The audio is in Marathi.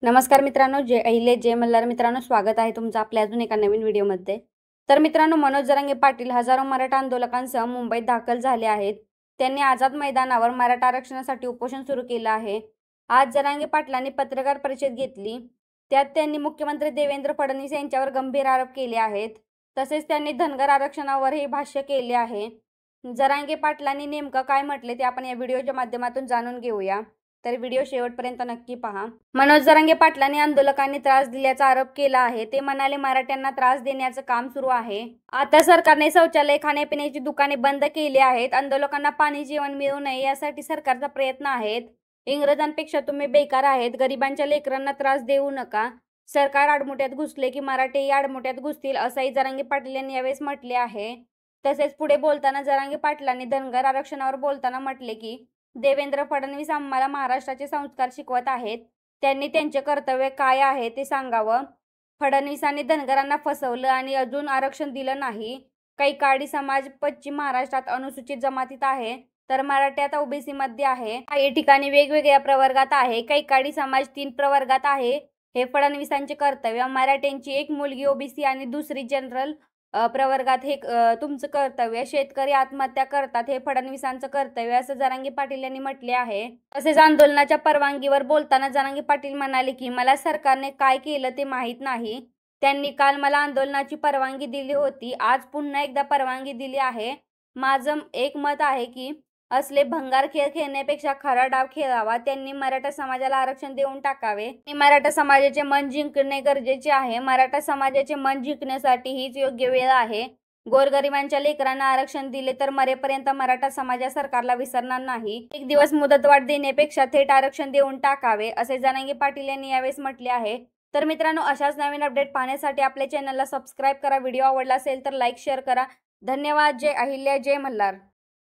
नमस्कार मित्रांनो, जय अहिले जय मल्हार मित्रांनो, स्वागत आहे तुमचं आपल्या अजून एका नवीन व्हिडिओमध्ये। तर मित्रांनो, मनोज जरांगे पाटील हजारो मराठा आंदोलकांसह मुंबईत दाखल झाले आहेत। त्यांनी आझाद मैदानावर मराठा आरक्षणासाठी उपोषण सुरू केलं आहे। आज जरांगे पाटलांनी पत्रकार परिषद घेतली, त्यात त्यांनी मुख्यमंत्री देवेंद्र फडणवीस यांच्यावर गंभीर आरोप केले आहेत। तसेच त्यांनी धनगर आरक्षणावरही भाष्य केले आहे। जरांगे पाटलांनी नेमकं काय म्हटले ते आपण या व्हिडिओच्या माध्यमातून जाणून घेऊया, तर व्हिडिओ शेवटपर्यंत नक्की पहा। मनोज जरांगे पाटलांनी आंदोलकांनी त्रास दिल्याचा आरोप केला आहे। ते म्हणाले, मराठ्यांना त्रास देण्याचं काम सुरू आहे। आता सरकारने शौचालय, खाण्यापिण्याची दुकाने बंद केली आहेत। आंदोलकांना पाणी, जेवण मिळू नये यासाठी सरकारचा प्रयत्न आहेत। इंग्रजांपेक्षा तुम्ही बेकार आहेत। गरिबांच्या लेकरांना त्रास देऊ नका। सरकार आडमुठ्यात घुसले की मराठेही आडमुठ्यात घुसतील, असंही जरांगे पाटील यांनी यावेळेस म्हटले आहे। तसेच पुढे बोलताना जरांगे पाटलांनी धनगर आरक्षणावर बोलताना म्हटले की देवेंद्र फडणवीस आम्हाला महाराष्ट्राचे संस्कार शिकवत आहेत। त्यांनी त्यांचे कर्तव्य काय आहे ते सांगावं। फडणवीसांनी धनगरांना फसवलं आणि अजून आरक्षण दिलं नाही। कैकाडी समाज पश्चिम महाराष्ट्रात अनुसूचित जमातीत आहे, तर मराठ्यात ओबीसी मध्ये आहे। काही ठिकाणी वेगवेगळ्या प्रवर्गात आहे। कैकाडी समाज 3 प्रवर्गात आहे। हे फडणवीसांचे कर्तव्य। मराठ्यांची एक मुलगी ओबीसी आणि दुसरी जनरल प्रवर्गात, हे तुमचं कर्तव्य। शेतकरी आत्महत्या करतात, हे फडणवीसांचं कर्तव्य, असं जरांगे पाटील यांनी म्हटले आहे। तसेच आंदोलनाच्या परवानगीवर बोलताना जरांगे पाटील म्हणाले की मला सरकारने काय केलं ते माहीत नाही। त्यांनी काल मला आंदोलनाची परवानगी दिली होती, आज पुन्हा एकदा परवानगी दिली आहे। माझं एक मत आहे की असले भंगार खेळ खेळण्यापेक्षा खरा डाव खेळावा। त्यांनी मराठा समाजाला आरक्षण देऊन टाकावे। मराठा समाजाचे मन जिंकणे गरजेचे आहे। मराठा समाजाचे मन जिंकण्यासाठी हीच योग्य वेळ आहे। गोरगरिबांच्या लेकरांना आरक्षण दिले तर मरेपर्यंत मराठा समाज सरकारला विसरणार नाही। एक दिवस मुदतवाढ देण्यापेक्षा थेट आरक्षण देऊन टाकावे, असे जरांगे पाटील यांनी यावेळेस म्हटले आहे। तर मित्रांनो, अशाच नवीन अपडेट पाहण्यासाठी आपल्या चॅनलला सबस्क्राईब करा। व्हिडिओ आवडला असेल तर लाईक शेअर करा। धन्यवाद। जय अहिल्या जय मल्हार।